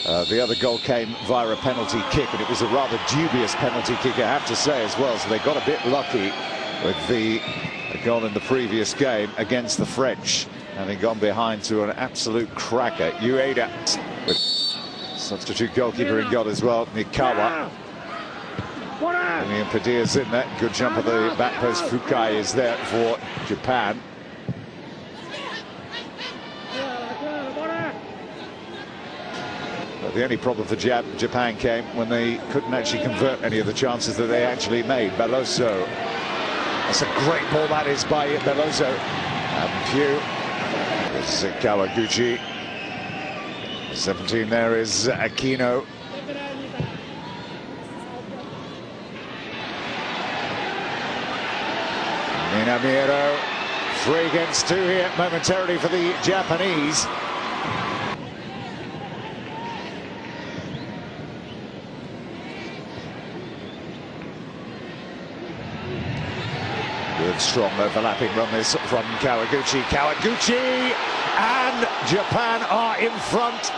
The other goal came via a penalty kick, and it was a rather dubious penalty kick, I have to say, as well. So they got a bit lucky with the goal in the previous game against the French, having gone behind to an absolute cracker. Ueda, with substitute goalkeeper in goal as well, Nikawa. And Padir's in there. Good jump at the back post. Fukai is there for Japan. But the only problem for Japan came when they couldn't actually convert any of the chances that they actually made. Beloso. That's a great ball that is by Beloso. And Pugh. This is Kawaguchi. 17 there is Aquino. Minamiro. 3 against 2 here momentarily for the Japanese. Good, strong overlapping run this from Kawaguchi. Kawaguchi, and Japan are in front.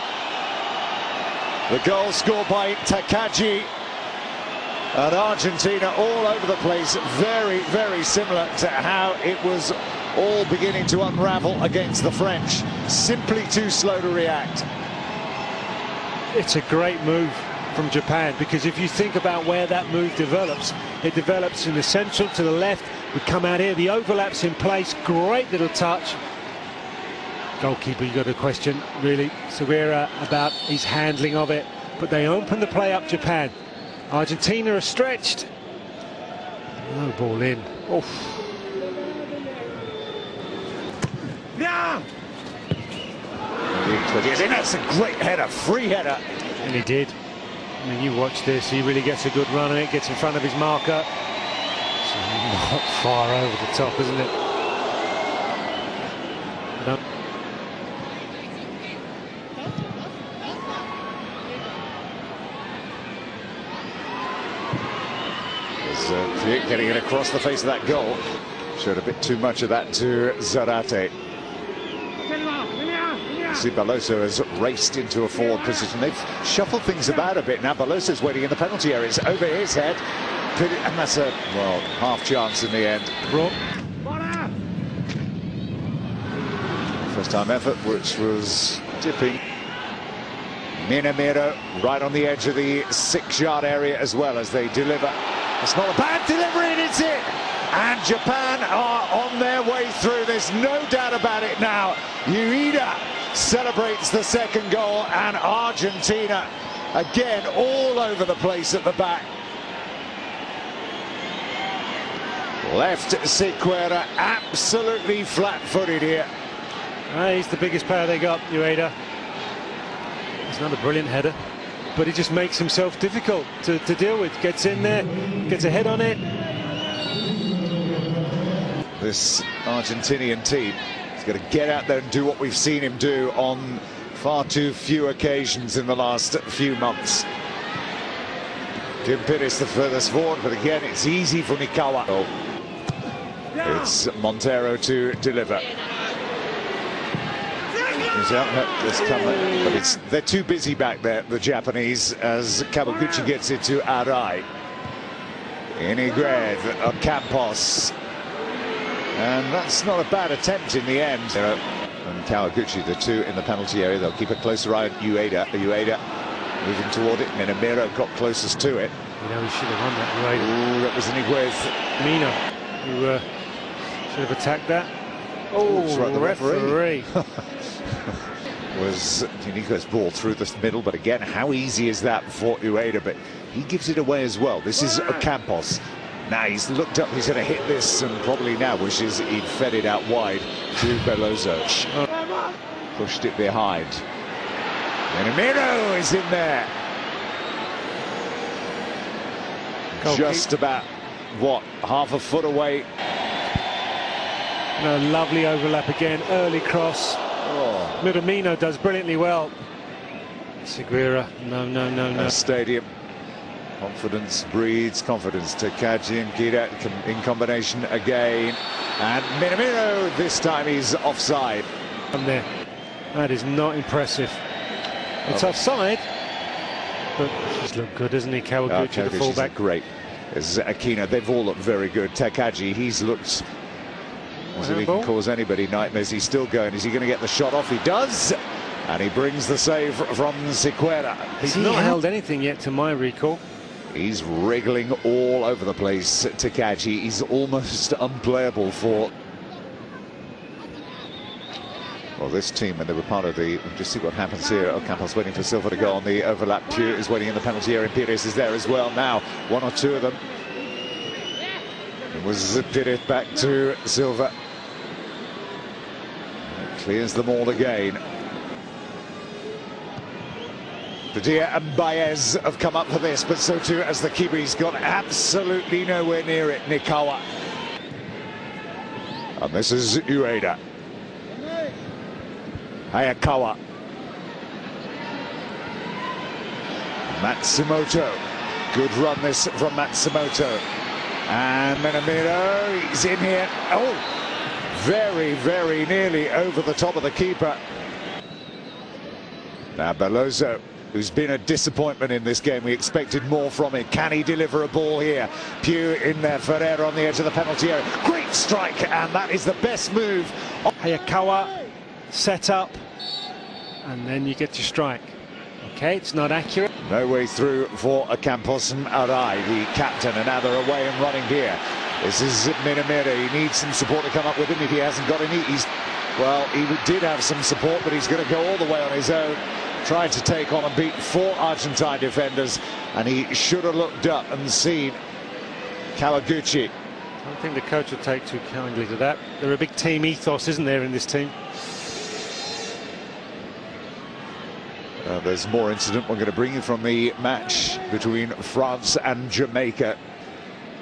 The goal scored by Takagi. And Argentina all over the place, very, very similar to how it was all beginning to unravel against the French. Simply too slow to react. It's a great move from Japan, because if you think about where that move develops, it develops in the central to the left. We come out here, the overlaps in place, great little touch. Goalkeeper, you got a question, really, Sugiura, about his handling of it, but they open the play up, Japan. Argentina are stretched. No ball in. Oof. Yeah. That's a great header, free header. And he did. I mean, you watch this, he really gets a good run on it, gets in front of his marker. It's not far over the top, isn't it? No. Getting it across the face of that goal. Showed a bit too much of that to Zarate. See, Beloso has raced into a forward position. They've shuffled things about a bit now. Beloso's waiting in the penalty area. It's over his head. And that's a, well, half chance in the end. First time effort, which was dipping. Minamiro right on the edge of the 6-yard area as well as they deliver. It's not a bad delivery, and it's it. And Japan are on their way through. There's no doubt about it now. Ueda celebrates the second goal, and Argentina again all over the place at the back. Left Sequeira absolutely flat-footed here. He's the biggest player they got, Ueda. It's not a brilliant header, but he just makes himself difficult to deal with. Gets in there, gets a head on it. This Argentinian team is going to get out there and do what we've seen him do on far too few occasions in the last few months. Kim Pires the furthest forward, but again it's easy for Nikawa. It's Montero to deliver. But they're too busy back there, the Japanese, as Kawaguchi gets it to Arai. Inigred, Campos. And that's not a bad attempt in the end. And Kawaguchi, the two in the penalty area. They'll keep a closer eye on Ueda. Ueda moving toward it. Minamiro got closest to it. You know, he should have won that, Ueda. Ooh, that was Inigred. Mina, who should have attacked that. Oh, right, the referee. Was Nico's ball through the middle, but again, how easy is that for Ueda? But he gives it away as well. This is Campos. Now he's looked up, he's going to hit this, and probably now wishes he'd fed it out wide to Beloso. Pushed it behind. Minamiro is in there. Just about, what, half a foot away. A lovely overlap again, early cross. Oh. Minamino does brilliantly well. Sugiura, no. Stadium. Confidence breeds confidence. Takagi and Gira in combination again. And Minamino, this time he's offside. From there. That is not impressive. It's offside, but he's looked good, isn't he, Kawaguchi, the fullback? Great. There's Aquino, they've all looked very good. Takagi, he's looked as if he can cause anybody nightmares. He's still going. Is he going to get the shot off? He does, and he brings the save from Sequeira. He's not held anything yet to my recall. He's wriggling all over the place, Takagi. He's almost unplayable for... Well, this team, when they were part of the... Just see what happens here. Ocampos waiting for Silva to go on the overlap. Pugh is waiting in the penalty area. Pires is there as well now. One or two of them. It was Pires back to Silva. Clears them all again. Padilla and Baez have come up for this, but so too has the Kiwis. Got absolutely nowhere near it, Nikawa. And this is Ueda. Hayakawa. Matsumoto. Good run this from Matsumoto. And Minamino, he's in here. Oh, very, very nearly over the top of the keeper. Now Beloso, who's been a disappointment in this game. We expected more from him. Can he deliver a ball here? Pugh in there, Ferreira on the edge of the penalty area. Great strike, and that is the best move. Hayakawa set up, and then you get your strike. Okay, it's not accurate. No way through for Ocampos and Arai, the captain, and now they're away and running here. This is Minamino. He needs some support to come up with him if he hasn't got any. Well, he did have some support, but he's going to go all the way on his own. Tried to take on and beat 4 Argentine defenders, and he should have looked up and seen Kawaguchi. I don't think the coach will take too kindly to that. There's a big team ethos, isn't there, in this team? There's more incident we're going to bring you from the match between France and Jamaica.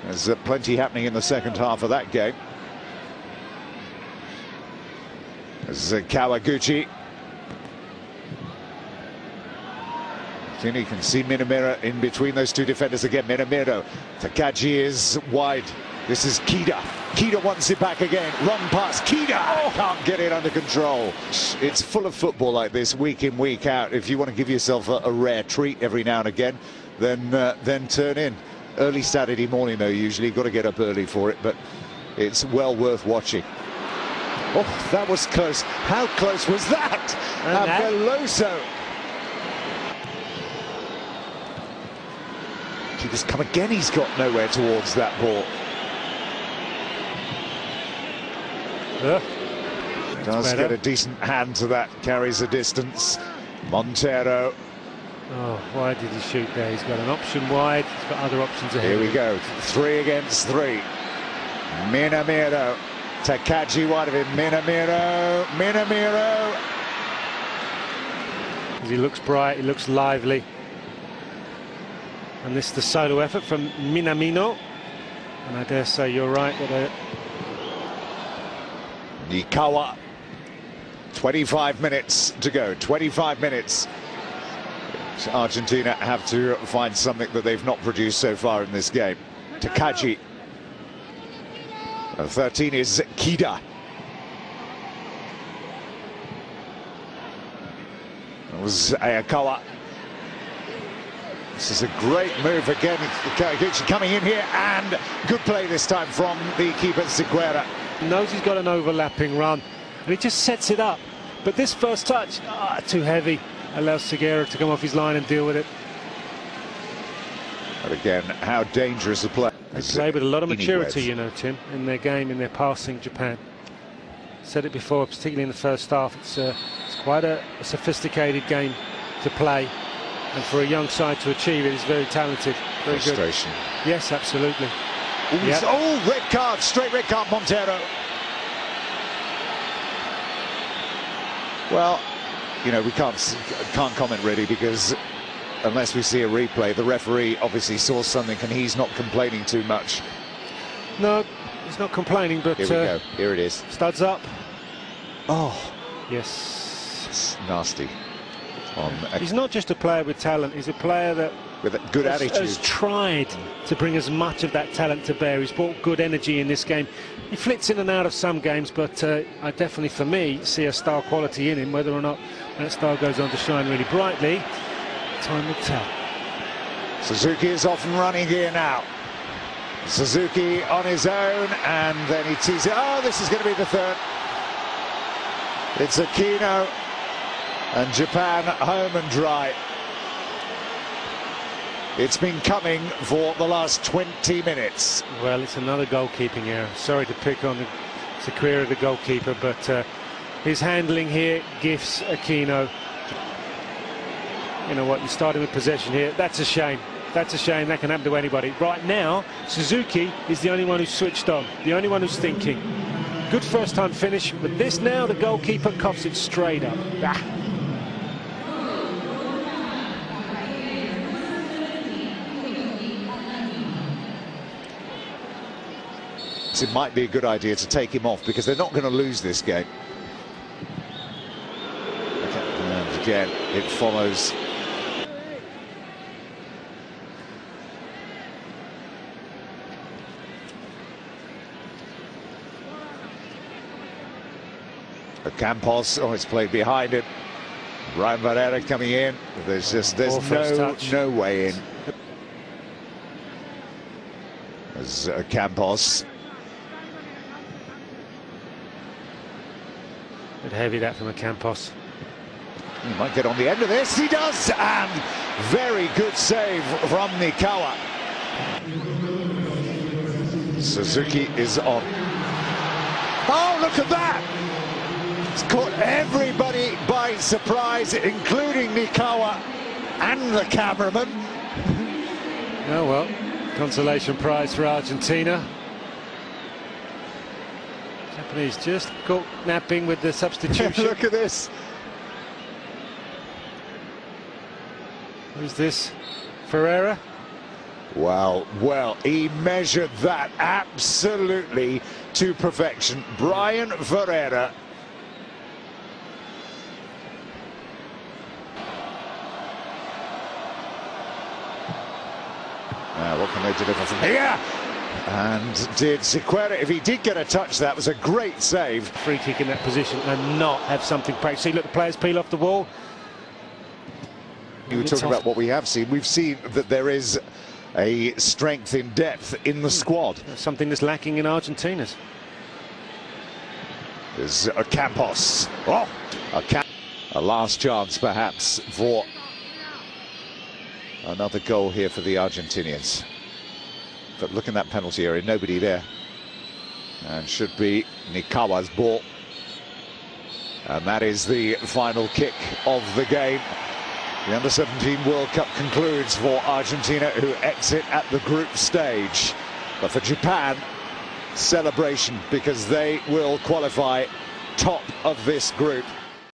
There's plenty happening in the second half of that game. There's Kawaguchi. You can see Minamiro in between those two defenders again. Minamiro. Takagi is wide. This is Kida. Kida wants it back again. Run pass. Kida can't get it under control. It's full of football like this, week in, week out. If you want to give yourself a rare treat every now and again, then turn in. Early Saturday morning, though, usually. Got to get up early for it, but it's well worth watching. Oh, that was close. How close was that? Veloso. Just come again, he's got nowhere towards that ball. Does get a decent hand to that, carries a distance. Montero. Oh, why did he shoot there? He's got an option wide, he's got other options ahead. Here we go, 3 against 3. Minamiro. Takagi wide of him. Minamiro. He looks bright, he looks lively. And this is the solo effort from Minamino. And I dare say you're right that Nikawa. 25 minutes to go. 25 minutes. Argentina have to find something that they've not produced so far in this game. Takagi. 13 is Kida. That was Ayakawa. This is a great move again. Kawaguchi coming in here, and good play this time from the keeper, Sequeira. Knows he's got an overlapping run, and he just sets it up. But this first touch, too heavy. Allows Sequeira to come off his line and deal with it. But again, how dangerous a play. They play with a lot of maturity, you know, Tim, in their game, in their passing, Japan. Said it before, particularly in the first half. It's quite a sophisticated game to play. And for a young side to achieve it is very talented, very good. Yes, absolutely. Yep. Oh, red card, straight red card, Montero. Well, you know, we can't comment really, because unless we see a replay, the referee obviously saw something and he's not complaining too much. No, he's not complaining, but here we go. Here it is. Studs up. Oh, yes. It's nasty. He's not just a player with talent, he's a player that with a good attitude has tried to bring as much of that talent to bear. He's brought good energy in this game. He flits in and out of some games, but I definitely, for me, see a star quality in him. Whether or not that star goes on to shine really brightly, time will tell. Suzuki is off and running here now. Suzuki on his own, and then he tees it. Oh, this is going to be the third. It's Aquino, and Japan home and dry. It's been coming for the last 20 minutes. Well, it's another goalkeeping error. Sorry to pick on the career of the goalkeeper, but his handling here gifts Aquino. You know what, you're starting with possession here. That's a shame. That's a shame. That can happen to anybody. Right now, Suzuki is the only one who's switched on, the only one who's thinking. Good first-time finish, but this now, the goalkeeper coughs it straight up. Ah. It might be a good idea to take him off because they're not going to lose this game. And again, it follows. Campos, oh, it's played behind him. Brian Varela coming in. There's no way in. As Campos. Bit heavy that from a Campos. He might get on the end of this. He does, and very good save from Nikawa. Suzuki is on. Oh, look at that! It's caught everybody by surprise, including Nikawa and the cameraman. Oh well, consolation prize for Argentina. Japanese just caught napping with the substitution. Look at this. Who's this? Ferreira? Well, he measured that absolutely to perfection. Brian Ferreira. Now, what can they deliver from here? And did Sequeira, if he did get a touch, that was a great save. Free kick in that position and not have something practice. See, look, the players peel off the wall. You were talking about what we have seen. We've seen that there is a strength in depth in the squad. Something that's lacking in Argentina's. There's a Campos. Oh, a last chance perhaps for another goal here for the Argentinians. But look at that penalty area, nobody there. And should be Nikawa's ball. And that is the final kick of the game. The Under-17 World Cup concludes for Argentina, who exit at the group stage. But for Japan, celebration, because they will qualify top of this group.